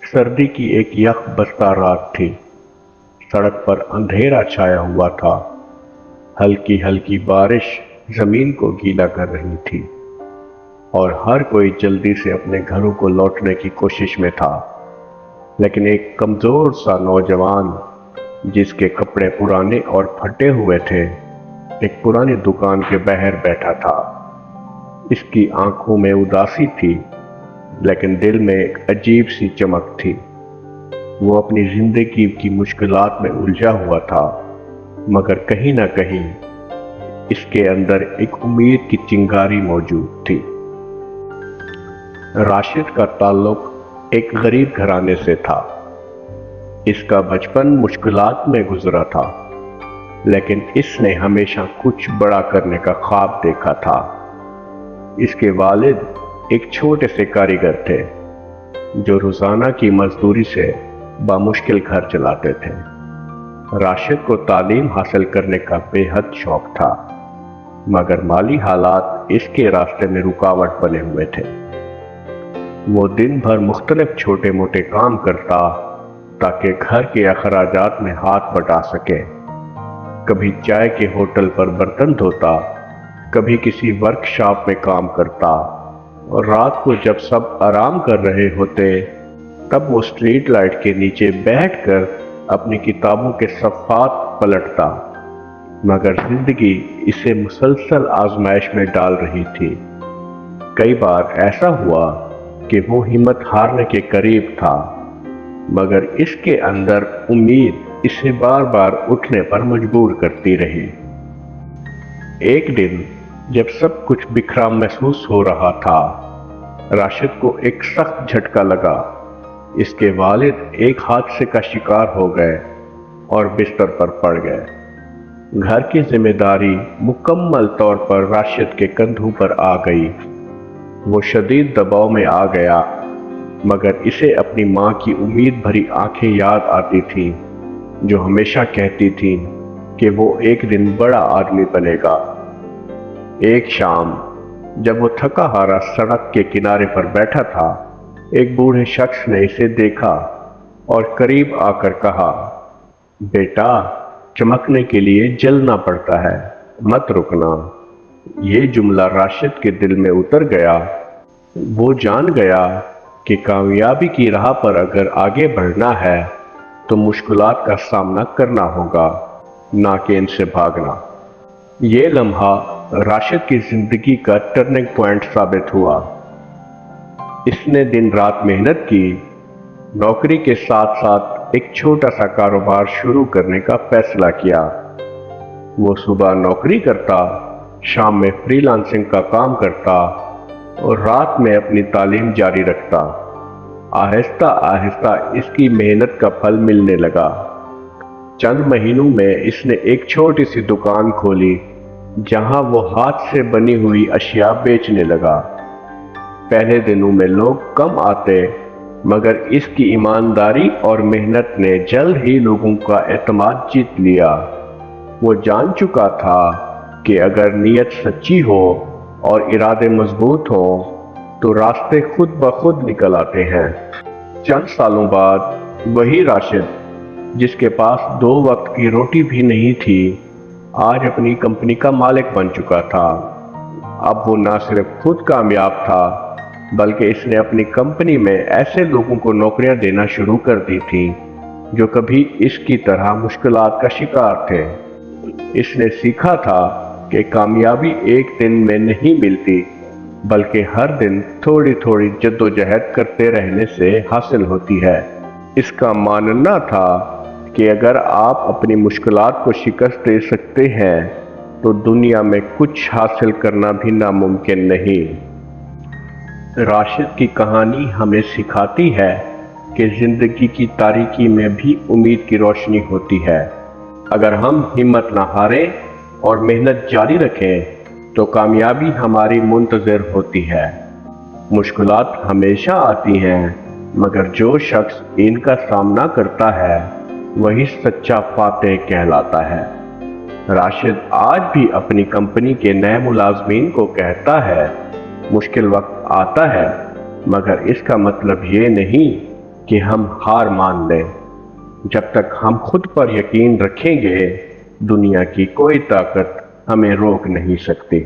सर्दी की एक यख बस्ता रात थी। सड़क पर अंधेरा छाया हुआ था। हल्की हल्की बारिश जमीन को गीला कर रही थी और हर कोई जल्दी से अपने घरों को लौटने की कोशिश में था। लेकिन एक कमजोर सा नौजवान जिसके कपड़े पुराने और फटे हुए थे, एक पुरानी दुकान के बाहर बैठा था। इसकी आंखों में उदासी थी, लेकिन दिल में एक अजीब सी चमक थी। वो अपनी जिंदगी की मुश्किलात में उलझा हुआ था, मगर कहीं ना कहीं इसके अंदर एक उम्मीद की चिंगारी मौजूद थी। राशिद का ताल्लुक एक गरीब घराने से था। इसका बचपन मुश्किलात में गुजरा था, लेकिन इसने हमेशा कुछ बड़ा करने का ख्वाब देखा था। इसके वालिद एक छोटे से कारीगर थे जो रोजाना की मजदूरी से बामुश्किल घर चलाते थे। राशिद को तालीम हासिल करने का बेहद शौक था, मगर माली हालात इसके रास्ते में रुकावट बने हुए थे। वो दिन भर मुख्तलिफ छोटे मोटे काम करता ताकि घर के अखराजात में हाथ बटा सके। कभी चाय के होटल पर बर्तन धोता, कभी किसी वर्कशॉप में काम करता, और रात को जब सब आराम कर रहे होते तब वो स्ट्रीट लाइट के नीचे बैठकर अपनी किताबों के सफ़ात पलटता। मगर जिंदगी इसे मुसलसल आजमाइश में डाल रही थी। कई बार ऐसा हुआ कि वो हिम्मत हारने के करीब था, मगर इसके अंदर उम्मीद इसे बार बार उठने पर मजबूर करती रही। एक दिन जब सब कुछ बिखरा महसूस हो रहा था, राशिद को एक सख्त झटका लगा। इसके वालिद एक हादसे का शिकार हो गए और बिस्तर पर पड़ गए। घर की जिम्मेदारी मुकम्मल तौर पर राशिद के कंधों पर आ गई। वो शदीद दबाव में आ गया, मगर इसे अपनी माँ की उम्मीद भरी आंखें याद आती थीं, जो हमेशा कहती थीं कि वो एक दिन बड़ा आदमी बनेगा। एक शाम जब वो थका हारा सड़क के किनारे पर बैठा था, एक बूढ़े शख्स ने इसे देखा और करीब आकर कहा, बेटा, चमकने के लिए जलना पड़ता है, मत रुकना। ये जुमला राशिद के दिल में उतर गया। वो जान गया कि कामयाबी की राह पर अगर आगे बढ़ना है तो मुश्किलात का सामना करना होगा, ना कि इनसे भागना। ये लम्हा राशिद की जिंदगी का टर्निंग पॉइंट साबित हुआ। इसने दिन रात मेहनत की, नौकरी के साथ साथ एक छोटा सा कारोबार शुरू करने का फैसला किया। वो सुबह नौकरी करता, शाम में फ्रीलांसिंग का काम करता और रात में अपनी तालीम जारी रखता। आहिस्ता आहिस्ता इसकी मेहनत का फल मिलने लगा। चंद महीनों में इसने एक छोटी सी दुकान खोली, जहां वो हाथ से बनी हुई अशिया बेचने लगा। पहले दिनों में लोग कम आते, मगर इसकी ईमानदारी और मेहनत ने जल्द ही लोगों का एतमाद जीत लिया। वो जान चुका था कि अगर नीयत सच्ची हो और इरादे मजबूत हो तो रास्ते खुद ब खुद निकल आते हैं। चंद सालों बाद वही राशिद, जिसके पास 2 वक्त की रोटी भी नहीं थी, आज अपनी कंपनी का मालिक बन चुका था। अब वो न सिर्फ खुद कामयाब था, बल्कि इसने अपनी कंपनी में ऐसे लोगों को नौकरियां देना शुरू कर दी थी जो कभी इसकी तरह मुश्किलात का शिकार थे। इसने सीखा था कि कामयाबी एक दिन में नहीं मिलती, बल्कि हर दिन थोड़ी थोड़ी जद्दोजहद करते रहने से हासिल होती है। इसका मानना था कि अगर आप अपनी मुश्किलात को शिकस्त दे सकते हैं तो दुनिया में कुछ हासिल करना भी नामुमकिन नहीं। राशिद की कहानी हमें सिखाती है कि जिंदगी की तारीकी में भी उम्मीद की रोशनी होती है। अगर हम हिम्मत न हारें और मेहनत जारी रखें तो कामयाबी हमारी मुंतज़िर होती है। मुश्किलात हमेशा आती हैं, मगर जो शख्स इनका सामना करता है वही सच्चा फातेह कहलाता है। राशिद आज भी अपनी कंपनी के नए मुलाजमीन को कहता है, मुश्किल वक्त आता है, मगर इसका मतलब ये नहीं کہ ہم ہار مان لیں۔ جب تک ہم خود پر یقین رکھیں گے، دنیا کی کوئی طاقت ہمیں روک نہیں سکتی۔